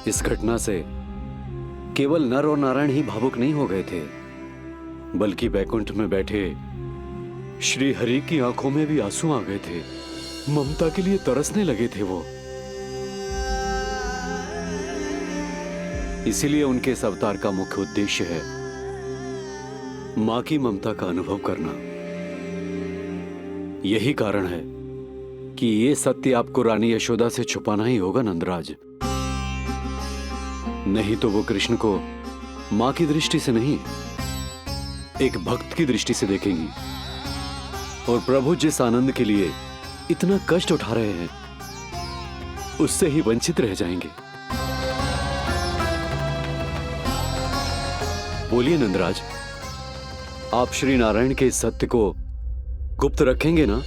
इस घटना से केवल नर और नारायण ही भावुक नहीं हो गए थे, बल्कि बैकुंठ में बैठे श्री हरि की आंखों में भी आंसू आ गए थे। ममता के लिए तरसने लगे थे वो। इसीलिए उनके इस अवतार का मुख्य उद्देश्य है मां की ममता का अनुभव करना। यही कारण है कि ये सत्य आपको रानी यशोदा से छुपाना ही होगा नंदराज। नहीं तो वो कृष्ण को मां की दृष्टि से नहीं, एक भक्त की दृष्टि से देखेंगी, और प्रभु जिस आनंद के लिए इतना कष्ट उठा रहे हैं उससे ही वंचित रह जाएंगे। बोलिए नंदराज, आप श्री नारायण के इस सत्य को गुप्त रखेंगे ना?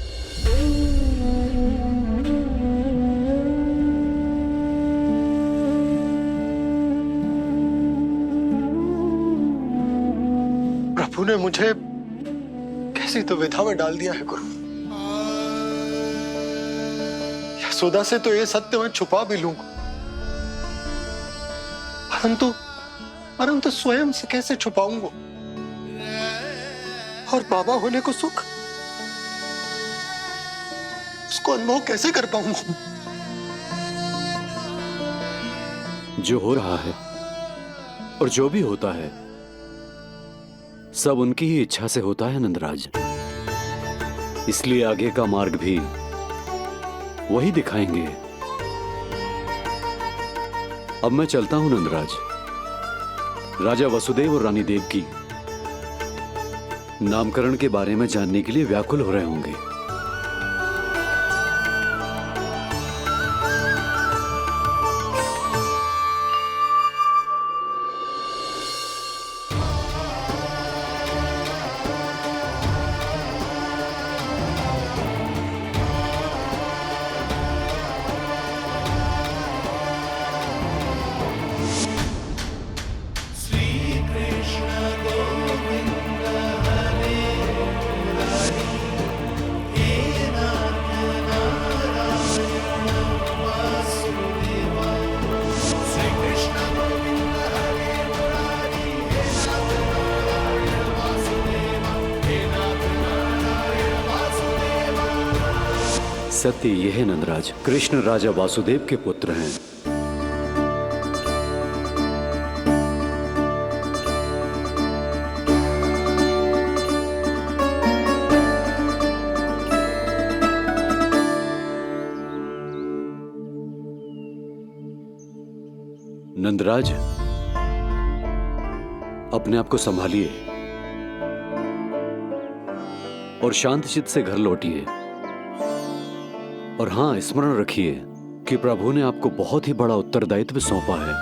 प्रभु ने मुझे कैसी दुविधा में डाल दिया है गुरु। यशोदा से तो ये सत्य मैं छुपा भी लूंगा, परंतु स्वयं से कैसे छुपाऊंगा? और बाबा होने को सुख, उसको अनुभव कैसे कर पाऊंगा? जो हो रहा है और जो भी होता है सब उनकी ही इच्छा से होता है नंदराज। इसलिए आगे का मार्ग भी वही दिखाएंगे। अब मैं चलता हूं नंदराज। राजा वसुदेव और रानी देवकी नामकरण के बारे में जानने के लिए व्याकुल हो रहे होंगे। सत्य यह है नंदराज, कृष्ण राजा वासुदेव के पुत्र हैं। नंदराज, अपने आप को संभालिए और शांत चित्त से घर लौटिए। और हां, स्मरण रखिए कि प्रभु ने आपको बहुत ही बड़ा उत्तरदायित्व सौंपा है,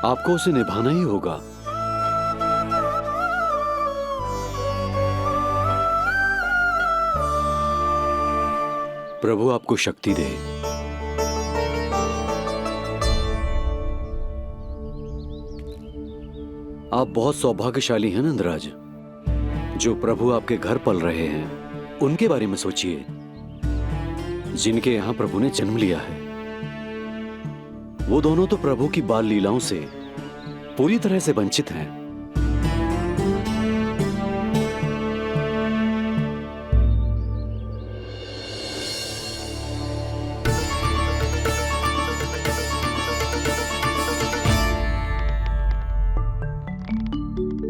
आपको उसे निभाना ही होगा। प्रभु आपको शक्ति दे। आप बहुत सौभाग्यशाली हैं नंदराज। जो प्रभु आपके घर पल रहे हैं उनके बारे में सोचिए, जिनके यहां प्रभु ने जन्म लिया है। वो दोनों तो प्रभु की बाल लीलाओं से पूरी तरह से वंचित हैं।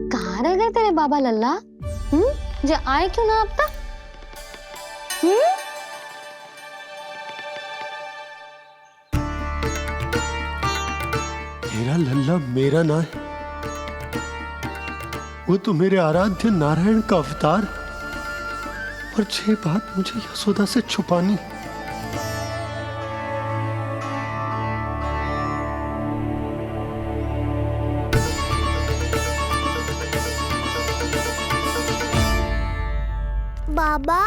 कहाँ रह गए तेरे बाबा लल्ला? जे आए क्यों ना अब तक? तेरा लल्ला मेरा ना है, वो तो मेरे आराध्य नारायण का अवतार, और ये बात मुझे यशोदा से छुपानी। बाबा,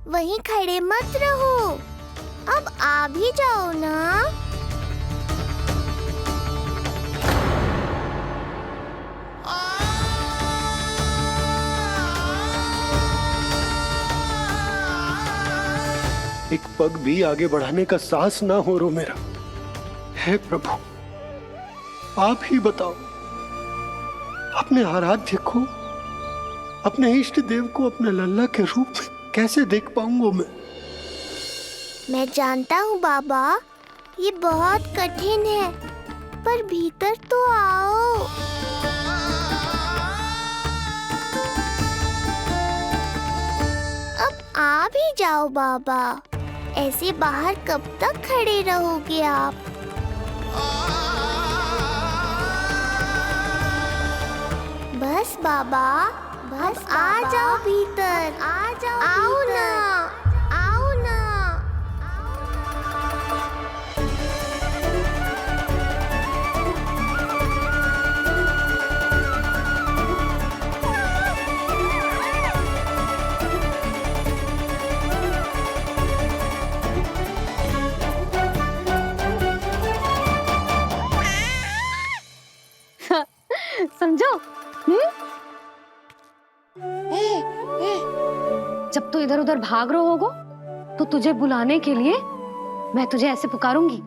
वहीं खड़े मत रहो, अब आ भी जाओ ना। एक पग भी आगे बढ़ाने का साहस ना हो रो मेरा। हे प्रभु, आप ही बताओ, अपने आराध्य को, अपने इष्ट देव को अपने लल्ला के रूप में कैसे देख पाऊंगा मैं जानता हूँ बाबा, ये बहुत कठिन है, पर भीतर तो आओ। अब आ भी जाओ बाबा, ऐसे बाहर कब तक खड़े रहोगे आप? बस बाबा, बस आ जाओ भीतर, आ जाओ, आओ ना, आओ ना। समझो? जब तू इधर उधर भाग रहा होगा तो तुझे बुलाने के लिए मैं तुझे ऐसे पुकारूंगी,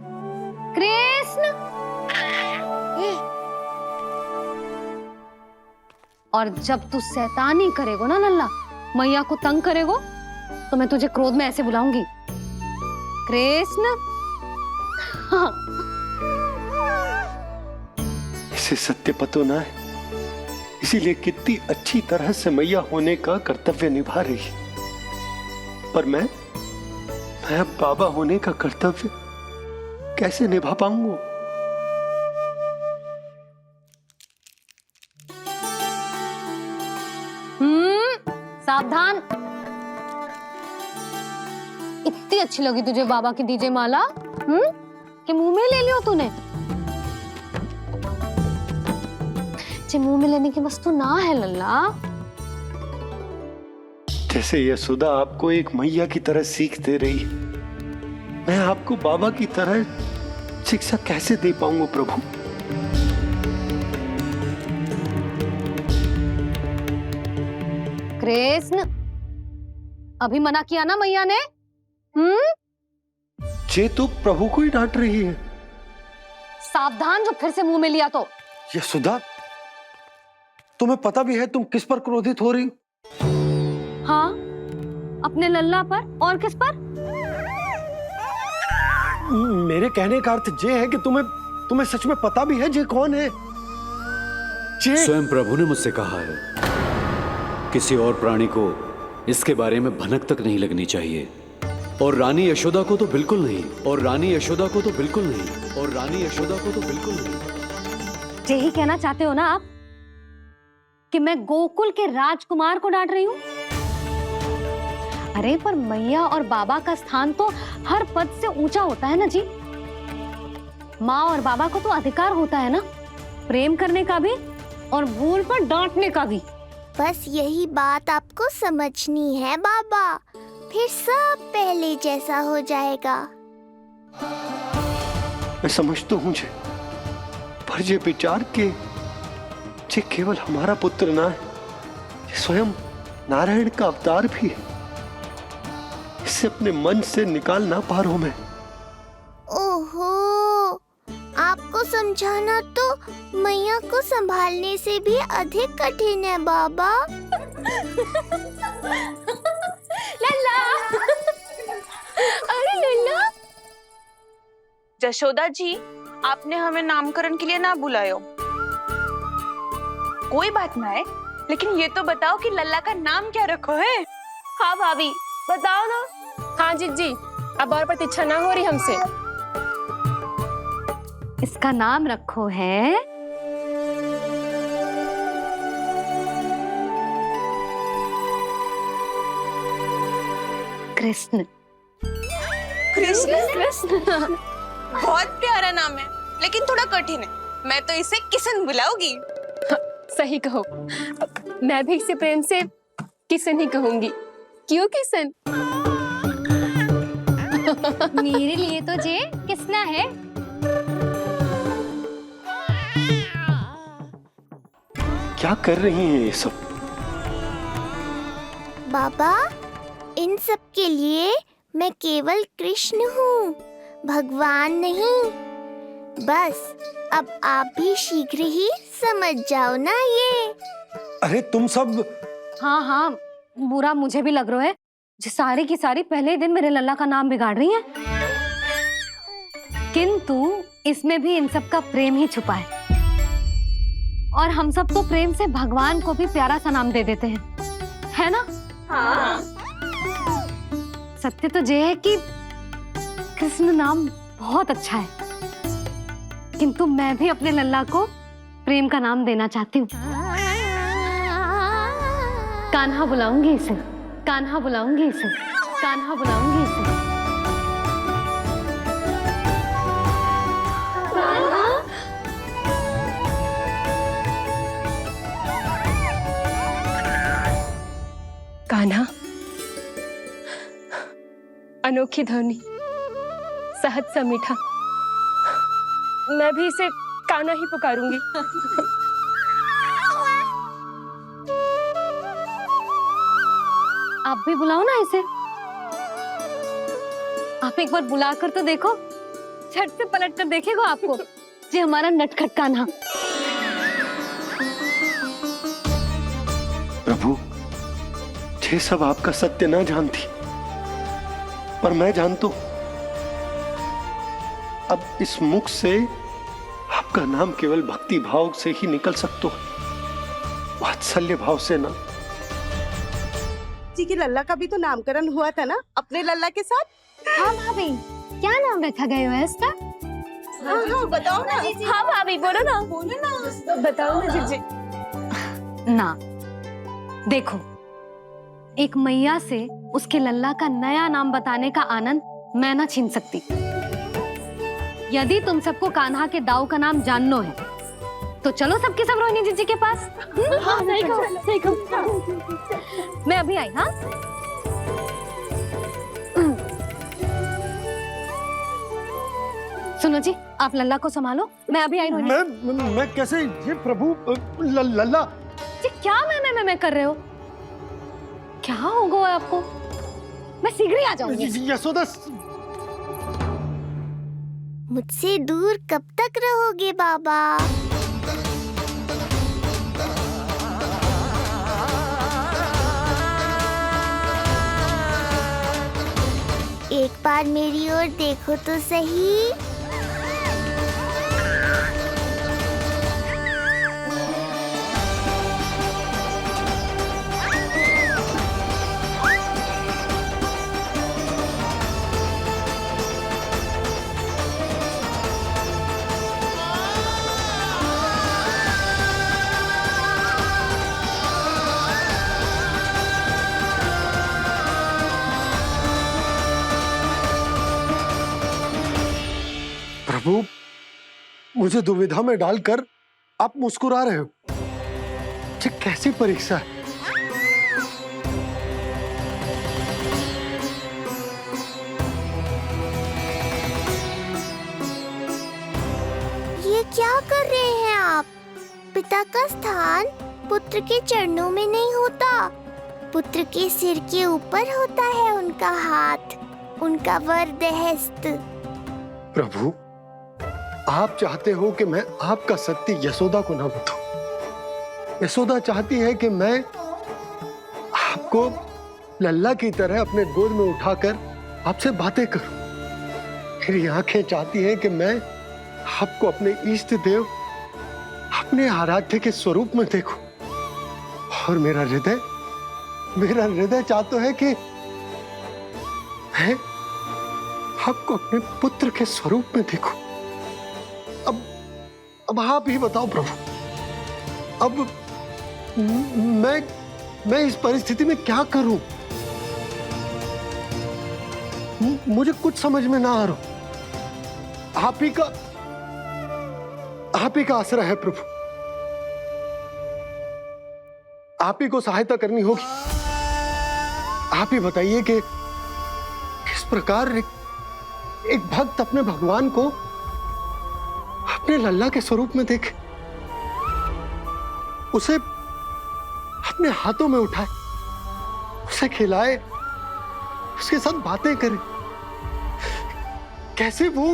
कृष्ण। और जब तू शैतानी करेगो ना लल्ला, मैया को तंग करेगो, तो मैं तुझे क्रोध में ऐसे बुलाऊंगी, कृष्ण। हाँ। इसे सत्य पतो ना है, इसीलिए कितनी अच्छी तरह से मैया होने का कर्तव्य निभा रही है। पर मैं अब बाबा होने का कर्तव्य कैसे निभा पाऊंगा? सावधान। इतनी अच्छी लगी तुझे बाबा की दीजे माला, कि मुंह में ले लियो तूने? मुंह में लेने की वस्तु ना है लल्ला। जैसे यशोदा आपको एक मैया की तरह सीख दे रही है, मैं आपको बाबा की तरह शिक्षा कैसे दे पाऊंगा प्रभु? कृष्ण, अभी मना किया ना मैया ने? ये तो प्रभु को ही डांट रही है। सावधान, जो फिर से मुंह में लिया तो। यशोदा, तुम्हें पता भी है तुम किस पर क्रोधित हो रही? हाँ, अपने लल्ला पर। और किस पर? मेरे कहने का अर्थ ये है कि तुम्हें सच में पता भी है जे कौन है? स्वयं प्रभु ने मुझसे कहा है, किसी और प्राणी को इसके बारे में भनक तक नहीं लगनी चाहिए। और रानी यशोदा को तो बिल्कुल नहीं, और रानी यशोदा को तो बिल्कुल नहीं, और रानी यशोदा को तो बिल्कुल नहीं। यही कहना चाहते हो ना आप कि मैं गोकुल के राजकुमार को डांट रही हूँ? अरे पर मैया और बाबा का स्थान तो हर पद से ऊंचा होता है ना जी। माँ और बाबा को तो अधिकार होता है ना, प्रेम करने का भी और भूल पर डांटने का भी। बस यही बात आपको समझनी है बाबा, फिर सब पहले जैसा हो जाएगा। मैं समझ तो हूँ, पर ये विचार के ये केवल हमारा पुत्र ना है, ये स्वयं नारायण का अवतार भी है। इसे अपने मन से निकाल ना पा रहा हूं मैं। ओहो, आपको समझाना तो मैया को संभालने से भी अधिक कठिन है बाबा। लल्ला, अरे लल्ला। जशोदा जी, आपने हमें नामकरण के लिए ना बुलायो। कोई बात ना है, लेकिन ये तो बताओ कि लल्ला का नाम क्या रखो है? हाँ भाभी, बताओ ना। हाँ जी, अब और प्रतीक्षा ना हो रही हमसे। इसका नाम रखो है कृष्ण। कृष्ण बहुत प्यारा नाम है, लेकिन थोड़ा कठिन है। मैं तो इसे किशन बुलाऊंगी। सही कहो, मैं भी इसे प्रेम से किशन ही कहूंगी। क्यों किशन? मेरे लिए तो जे किसना है। क्या कर रही हैं ये सब? बाबा, इन सब के लिए मैं केवल कृष्ण हूँ, भगवान नहीं। बस अब आप भी शीघ्र ही समझ जाओ ना ये। अरे तुम सब हाँ हाँ, बुरा मुझे भी लग रहा है, जो सारी की सारी पहले ही दिन मेरे लल्ला का नाम बिगाड़ रही हैं। किंतु इसमें भी इन सब का प्रेम ही छुपा है, और हम सब तो प्रेम से भगवान को भी प्यारा सा नाम दे देते हैं, है ना? हाँ। सत्य तो ये है कि कृष्ण नाम बहुत अच्छा है, किंतु मैं भी अपने लल्ला को प्रेम का नाम देना चाहती हूँ। कान्हा बुलाऊंगी इसे, कान्हा बुलाऊंगी इसे, कान्हा बुलाऊंगी इसे। कान्हा, अनोखी ध्वनि, सहज सा मीठा, मैं भी इसे कान्हा ही पुकारूंगी। आप भी बुलाओ ना इसे। आप एक बार बुला कर तो देखो, झट से पलट कर देखेगा आपको, ये हमारा नटखट कान्हा। प्रभु, ये सब आपका सत्य ना जानती, पर मैं जानता हूं। अब इस मुख से आपका नाम केवल भक्ति भाव से ही निकल सकता है, वात्सल्य भाव से ना। जी की लल्ला का भी तो नामकरण हुआ था ना अपने लल्ला के साथ। हाँ भाभी, क्या नाम रखा गया है इसका? हाँ, बताओ ना। हाँ भाभी, बोलो ना। बोलो ना। बताओ ना जीजी। ना, देखो, एक मैया से उसके लल्ला का नया नाम बताने का आनंद मैं ना छीन सकती। यदि तुम सबको कान्हा के दाऊ का नाम जानना है, तो चलो सबके सब रोहिणी जीजी के पास। हाँ, सही कहो। मैं अभी आई। हाँ, सुनो जी, आप लल्ला को संभालो, मैं अभी आई। रोहिणी मैं कैसे? ये प्रभु लल्ला। जी, क्या मैं कर रहे हो? क्या हो गया आपको? मैं शीघ्र ही आ जाऊंगी। यशोदा, मुझसे दूर कब तक रहोगे बाबा? एक बार मेरी ओर देखो तो सही। प्रभु, मुझे दुविधा में डालकर आप मुस्कुरा रहे हो। ये कैसी परीक्षा है? ये क्या कर रहे हैं आप? पिता का स्थान पुत्र के चरणों में नहीं होता, पुत्र के सिर के ऊपर होता है उनका हाथ, उनका वरदहस्त। प्रभु, आप चाहते हो कि मैं आपका सत्य यशोदा को ना बताऊं। यशोदा चाहती है कि मैं आपको लल्ला की तरह अपने गोद में उठाकर आपसे बातें करूं। मेरी आंखें चाहती हैं कि मैं आपको अपने इष्ट देव, अपने आराध्य के स्वरूप में देखूं। और मेरा हृदय चाहता है कि मैं आपको अपने पुत्र के स्वरूप में देखूं। अब आप ही बताओ प्रभु, अब मैं इस परिस्थिति में क्या करूं? मुझे कुछ समझ में ना आ रहा। आप ही का आसरा है प्रभु। आप ही को सहायता करनी होगी। आप ही बताइए कि किस प्रकार एक भक्त अपने भगवान को अपने लल्ला के स्वरूप में देखे, उसे अपने हाथों में उठाए, उसे खिलाए, उसके साथ बातें करे। कैसे वो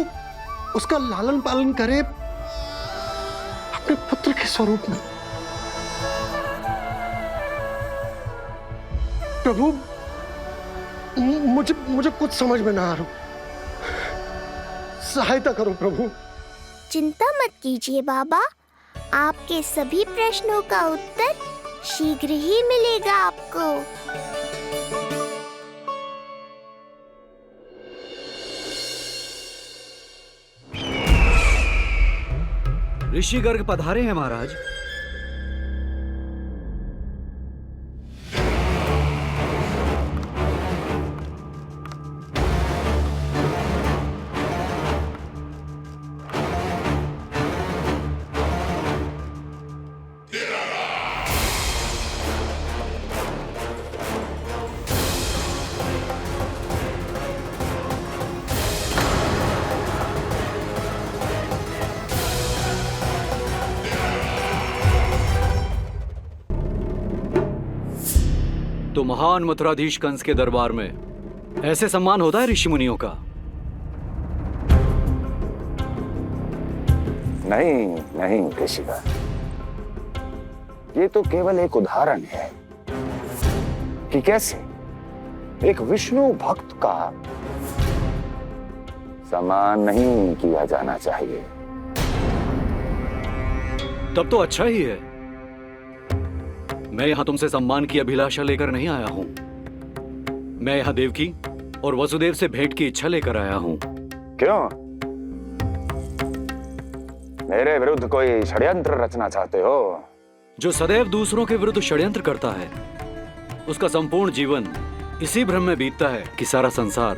उसका लालन पालन करे अपने पुत्र के स्वरूप में। प्रभु, मुझे कुछ समझ में ना आ रहा, सहायता करो प्रभु। चिंता मत कीजिए बाबा, आपके सभी प्रश्नों का उत्तर शीघ्र ही मिलेगा आपको। ऋषि गर्ग पधारे हैं महाराज। तो महान मथुराधीश कंस के दरबार में ऐसे सम्मान होता है ऋषि मुनियों का? नहीं नहीं ऋषिवर, ये तो केवल एक उदाहरण है कि कैसे एक विष्णु भक्त का सम्मान नहीं किया जाना चाहिए। तब तो अच्छा ही है। मैं यहां तुमसे सम्मान की अभिलाषा लेकर नहीं आया हूं। मैं यहां देवकी और वसुदेव से भेंट की इच्छा लेकर आया हूं। क्यों? मेरे विरुद्ध कोई षड्यंत्र रचना चाहते हो? जो सदैव दूसरों के विरुद्ध षड्यंत्र करता है, उसका संपूर्ण जीवन इसी भ्रम में बीतता है कि सारा संसार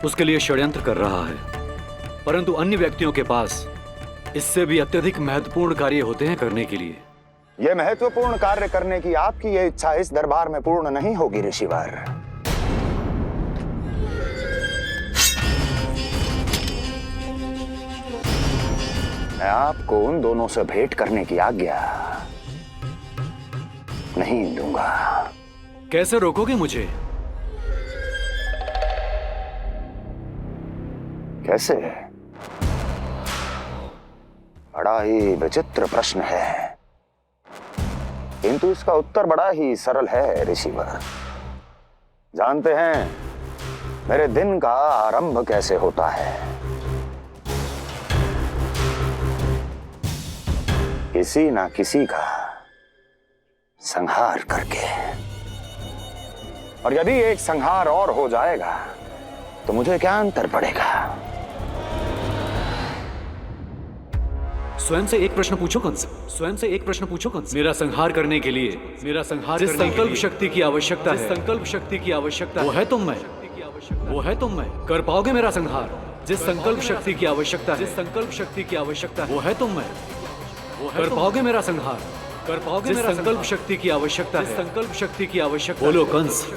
उसके लिए षड्यंत्र कर रहा है। परंतु अन्य व्यक्तियों के पास इससे भी अत्यधिक महत्वपूर्ण कार्य होते हैं करने के लिए। यह महत्वपूर्ण कार्य करने की आपकी यह इच्छा इस दरबार में पूर्ण नहीं होगी ऋषिवर। मैं आपको उन दोनों से भेंट करने की आज्ञा नहीं दूंगा। कैसे रोकोगे मुझे? कैसे? बड़ा ही विचित्र प्रश्न है, किंतु इसका उत्तर बड़ा ही सरल है ऋषिवर। जानते हैं मेरे दिन का आरंभ कैसे होता है? किसी ना किसी का संहार करके। और यदि एक संहार और हो जाएगा तो मुझे क्या अंतर पड़ेगा? स्वयं से एक प्रश्न पूछो कंस। स्वयं से एक प्रश्न पूछो कंस। मेरा संहार करने के लिए, जिस संकल्प शक्ति की आवश्यकता है, संकल्प शक्ति की आवश्यकता वो है तुम में, वो है तुम में। कर पाओगे मेरा संहार? जिस संकल्प शक्ति की आवश्यकता है, जिस संकल्प शक्ति की आवश्यकता वो है तुम में, वो कर पाओगे मेरा संहार? कर पाओगे मेरा संकल्प शक्ति की आवश्यकता है, संकल्प शक्ति की आवश्यकता। बोलो कंस,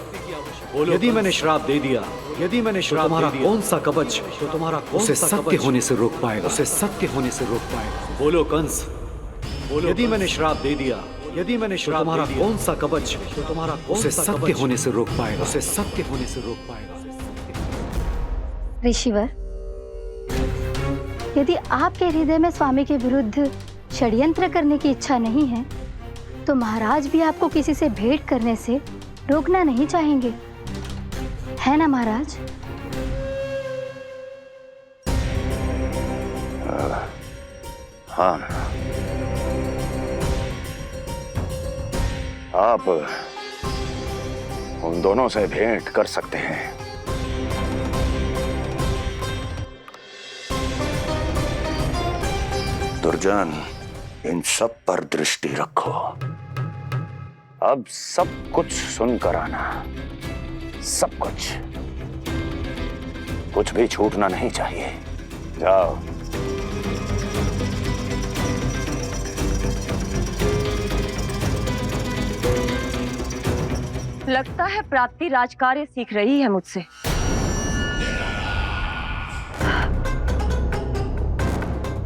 बोलो। यदि मैंने श्राप दे दिया, यदि मैंने श्राप दे दिया, कौन सा कवच तो तुम्हारा उसे सत्य होने से रोक पाएगा? उसे सत्य होने से रोक पाएगा? बोलो कंस, बोलो। यदि मैंने श्राप दे दिया, यदि मैंने श्राप दे दिया, कौन सा कवच तो तुम्हारा उसे सत्य होने से रोक पाएगा? उसे सत्य होने से रोक पाएगा? ऋषिवर, यदि आपके हृदय में स्वामी के विरुद्ध षड्यंत्र करने की इच्छा नहीं है, तो महाराज भी आपको किसी से भेंट करने से रोकना नहीं चाहेंगे, है ना महाराज? हाँ, आप उन दोनों से भेंट कर सकते हैं। दुर्जन, इन सब पर दृष्टि रखो। अब सब कुछ सुनकर आना, सब कुछ भी छूटना नहीं चाहिए। जाओ। लगता है प्राप्ति राजकार्य सीख रही है मुझसे।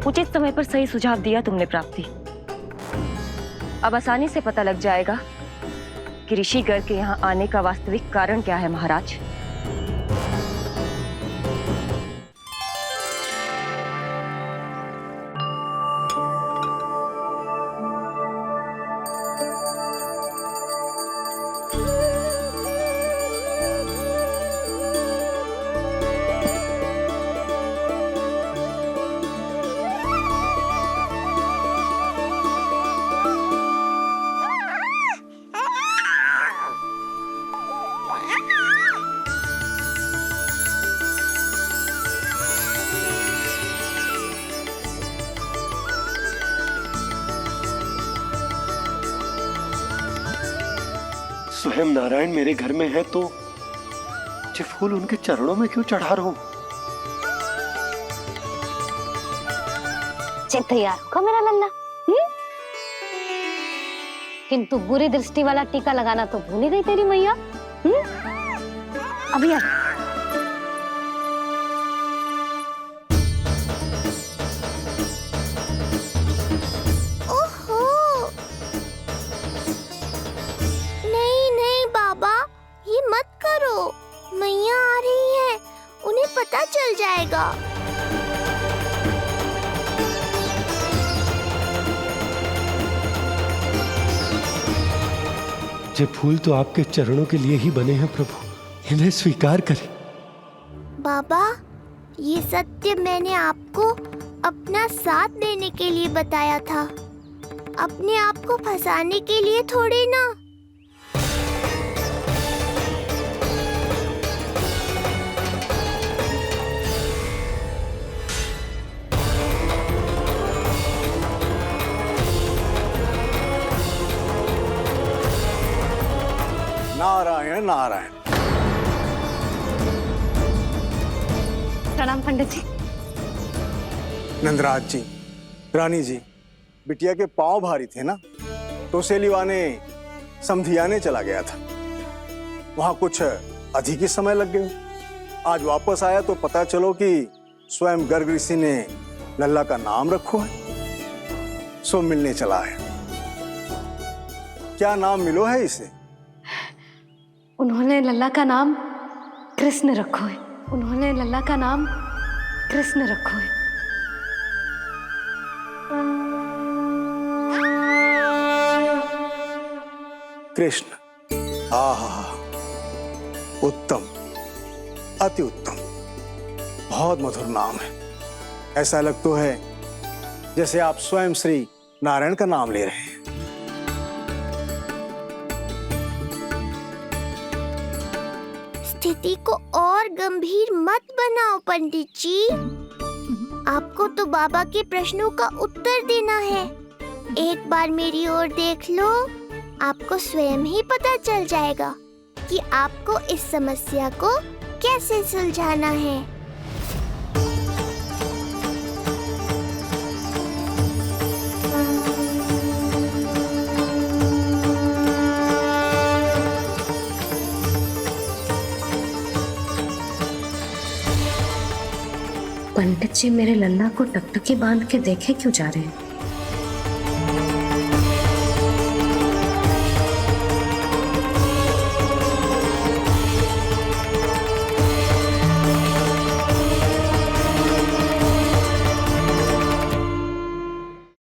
उचित समय पर सही सुझाव दिया तुमने प्राप्ति। अब आसानी से पता लग जाएगा कि ऋषि गर्ग के यहाँ आने का वास्तविक कारण क्या है महाराज। स्वयं नारायण मेरे घर में है तो ये फूल उनके चरणों में क्यों चढ़ा रहा हूं? तैयार होगा मेरा लल्ला। किंतु बुरी दृष्टि वाला टीका लगाना तो भूल ही गई तेरी मैया। अभी आ ओहो, नहीं नहीं बाबा, ये मत करो। मैया आ रही है, उन्हें पता चल जाएगा। ये फूल तो आपके चरणों के लिए ही बने हैं प्रभु, इन्हें स्वीकार करें। बाबा, ये सत्य मैंने आपको अपना साथ देने के लिए बताया था, अपने आप को फंसाने के लिए थोड़ी ना। नारायण नारायण। प्रणाम पंडित जी। नंदराज जी, रानी जी, बिटिया के पांव भारी थे ना, तो उसे लिवाने समधियाने चला गया था। वहां कुछ अधिक ही समय लग गया। आज वापस आया तो पता चलो कि स्वयं गर्ग ऋषि ने लल्ला का नाम रखो है, सो मिलने चला है। क्या नाम मिलो है इसे? उन्होंने लल्ला का नाम कृष्ण रखो है। उन्होंने लल्ला का नाम कृष्ण रखो है। कृष्ण। आहा, उत्तम, अति उत्तम, बहुत मधुर नाम है। ऐसा लग तो है जैसे आप स्वयं श्री नारायण का नाम ले रहे हैं। स्थिति को और गंभीर मत बनाओ पंडित जी। आपको तो बाबा के प्रश्नों का उत्तर देना है। एक बार मेरी ओर देख लो, आपको स्वयं ही पता चल जाएगा कि आपको इस समस्या को कैसे सुलझाना है। पंडित जी मेरे लल्ला को टकटकी बांध के देखे क्यों जा रहे हैं?